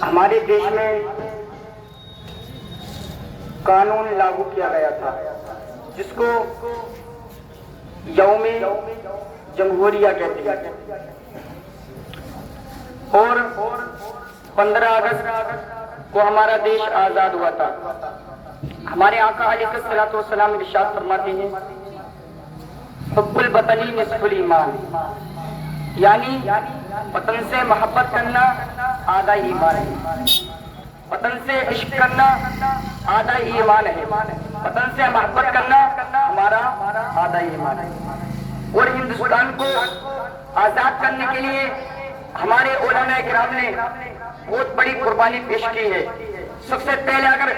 ہمارے دیش میں قانون لاگو کیا گیا تھا جس کو یوم جمہوریہ کہتے ہیں، اور 15 اگست کو ہمارا دیش آزاد ہوا تھا۔ ہمارے آقا علیہ الصلوۃ والسلام ارشاد فرماتے ہیں حب الوطنی نصف الایمان، یعنی وطن سے محبت کرنا آدھا ایمان ہے، وطن سے عشق کرنا آدھا ایمان ہے، وطن سے محبت کرنا ہمارا آدھا ایمان ہے۔ اور ہندوستان کو آزاد کرنے کے لیے ہمارے علماء کرام نے بہت بڑی قربانی پیش کی ہے۔ سب سے پہلے اگر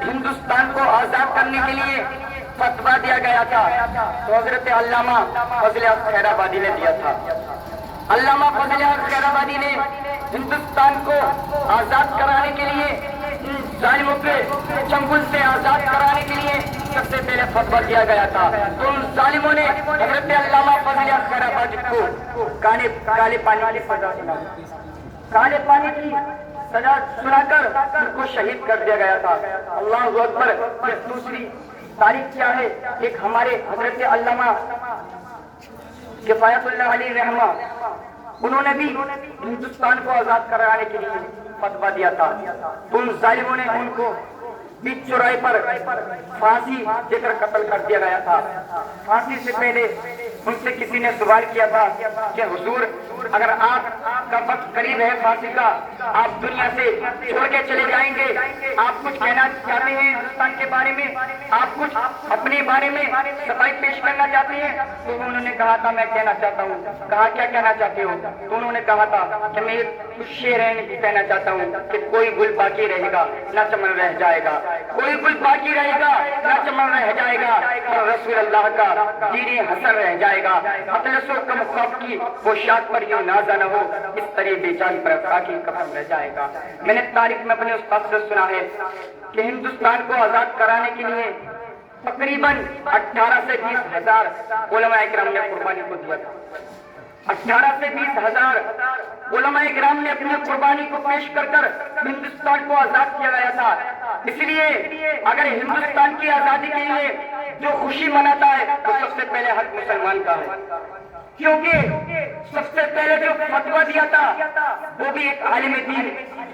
ہندوستان کو آزاد کرنے کے لیے فتویٰ دیا گیا تھا تو حضرت علامہ فضل حق خیر آبادی نے دیا تھا۔ علامہ فضل حق خیر آبادی نے ہندوستان کو آزاد کرانے کے لیے، ظالموں کے چنگل سے آزاد کرانے کے لیے سب سے پہلے فتویٰ دیا گیا تھا۔ تو ان ظالموں نے حضرت علامہ فضل حق خیر آبادی کو کالے پانی کی سزا سنا، کالے پانی کی سزا سنا کر ان کو شہید کر دیا گیا تھا۔ اللہ اکبر۔ دوسری تاریخ کیا ہے؟ ایک ہمارے حضرت علامہ کفایت اللہ علیہ رحمہ، انہوں نے بھی ہندوستان کو آزاد کرانے کے لیے فتویٰ دیا تھا۔ ان ظالموں نے ان کو بیچ چوراہے پر پھانسی دے کر قتل کر دیا گیا تھا۔ پھانسی سے پہلے ان سے کسی نے سوال کیا تھا کہ حضور اگر آپ کا وقت قریب ہے پھانسی کا، آپ دنیا سے چھوڑ کے چلے جائیں گے، آپ کچھ کہنا چاہتے ہیں ہندوستان کے بارے میں، آپ کچھ اپنے بارے میں صفائی پیش کرنا چاہتے ہیں؟ تو انہوں نے کہا تھا میں کہنا چاہتا ہوں۔ کہا کیا کہنا چاہتے ہو؟ تو انہوں نے کہا تھا کہ میں کچھ شعر کہنا چاہتا ہوں کہ کوئی گل باقی رہے گا نہ چمن رہ جائے گا، کوئی گل باقی رہے گا نہ چمن رہ جائے گا، اور رسول اللہ کا دین حسن رہ جائے گا، اطلس و کم خواب کی پوشاک پر یوں نازا نہ ہو، اس طرح بے جان پر خاکی کفن رہ جائے گا۔ میں نے تاریخ میں اپنے استاد سے سنا ہے کہ ہندوستان کو آزاد کرانے کے لیے تقریباً 18 سے 20 ہزار علماء کرام نے قربانی کو دیا تھا۔ 18 سے 20 ہزار علماء کرام نے اپنی قربانی کو پیش کر کر ہندوستان کو آزاد کیا گیا تھا۔ اس لیے اگر ہندوستان کی آزادی کے لیے جو خوشی مناتا ہے وہ سب سے پہلے حق مسلمان کا ہے، کیونکہ سب سے پہلے جو فتویٰ دیا تھا وہ بھی ایک عالم دین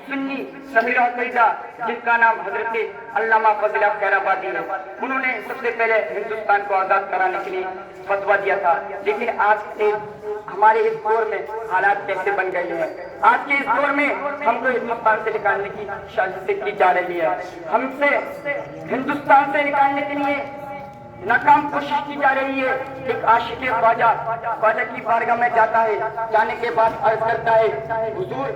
سنی صغیر عقیدہ جن کا نام حضرت علامہ فضل حق خیر آبادی ہے، انہوں نے سب سے پہلے ہندوستان کو آزاد کرانے کے لیے فتویٰ دیا تھا۔ لیکن آج کے ہمارے اس دور میں حالات کیسے بن گئے ہیں؟ آج کے اس دور میں ہم کو ہندوستان سے نکالنے کی سازشیں کی جا رہی ہے، ہم سے ہندوستان سے نکالنے کے لیے ناکام کوشش کی جا رہی ہے۔ ایک عاشق خواجہ کی بارگاہ میں جاتا ہے، جانے کے بعد عرض کرتا ہے حضور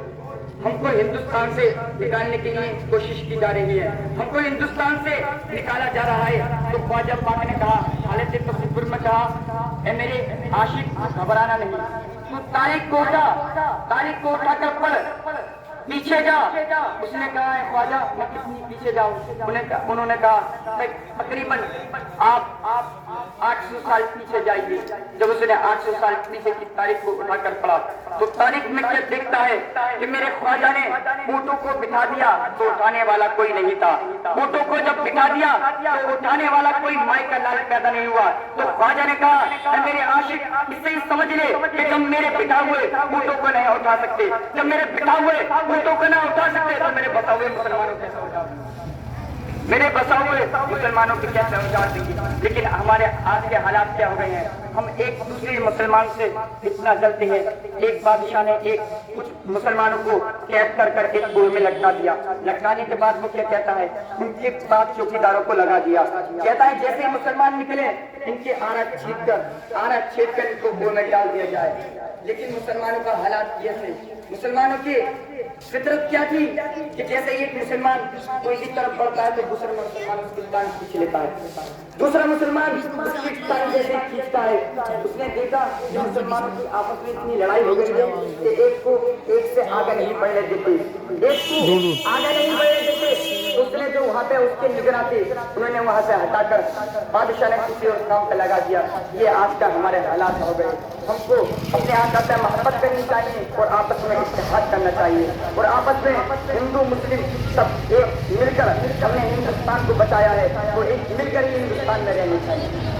ہم کو ہندوستان سے نکالنے کے لیے کوشش کی جا رہی ہے، ہم کو ہندوستان سے نکالا جا رہا ہے۔ تو خواجہ پاک نے کہا، حالت تصور میں کہا، اے میرے عاشق گھبرانا نہیں، تو تاریخ کو اٹھا کر پڑھ، پیچھے جا۔ اس نے کہا ہے خواجہ میں کتنی پیچھے جاؤں؟ انہوں نے کہا تقریباً آپ 800 سال پیچھے جائیے۔ جب اس نے 800 سال پیچھے کی تاریخ کو اٹھا کر پڑھا تو تاریخ میں کیا دیکھتا ہے کہ میرے خواجہ نے اونٹوں کو بٹھا دیا تو اٹھانے والا کوئی نہیں تھا، اونٹوں کو جب بٹھا دیا تو اٹھانے والا کوئی مائی کا لال پیدا نہیں ہوا۔ تو خواجہ نے کہا اے میرے عاشق اس سے ہی سمجھ لے کہ جب میرے بٹھا ہوئے اونٹوں کو نہیں اٹھا سکتے، جب میرے بٹھا ہوئے اونٹوں کو نہ اٹھا سکتے تو میرے بتا ہوئے مسلمانوں کیسے اٹھا دیں گے، میرے بسا ہوئے مسلمانوں کی کیسے اجاڑ دیں گے۔ لیکن ہمارے آج کے حالات کیا ہو گئے ہیں؟ ہم ایک دوسرے مسلمان سے اتنا جلتے ہیں۔ ایک بادشاہ نے کچھ مسلمانوں کو قید کر کر ایک کنویں میں لٹکا دیا، لٹکانے کے بعد وہ کیا کہتا ہے، ان کے بعد چوکیداروں کو لگا دیا، کہتا ہے جیسے مسلمان نکلے ان کے آنا چھید کر ان کو کنویں میں ڈال دیا جائے۔ لیکن مسلمانوں کا حالات یہ تھے، مسلمانوں کی فطرت کیا تھی کہ جیسے ایک مسلمان کوئی کی طرف بڑھتا ہے تو دوسرا مسلمان اس کی ٹانگ کھینچ لیتا ہے، دوسرا مسلمان اس کی ٹانگ جیسے کھینچتا ہے۔ اس نے دیکھا کہ مسلمانوں کی آپس میں اتنی لڑائی ہو گئی ہے کہ ایک کو ایک سے آگے نہیں بڑھنے دیتے، ایک کو آگے نہیں بڑھنے دیتے۔ اس نے نے جو وہاں پہ اس کے نگراں تھے انہوں نے وہاں سے ہٹا کر بادشاہ نے کسی اور کام پہ لگا دیا. یہ آج کا ہمارے حالات ہو گئے. ہم کو اپنے آقا سے محبت کرنی چاہیے اور آپس میں اتحاد کرنا چاہیے اور آپس میں ہندو مسلم سب ایک مل کر ہم نے ہندوستان کو بچایا ہے تو ایک مل کر ہی ہندوستان میں رہنا چاہیے.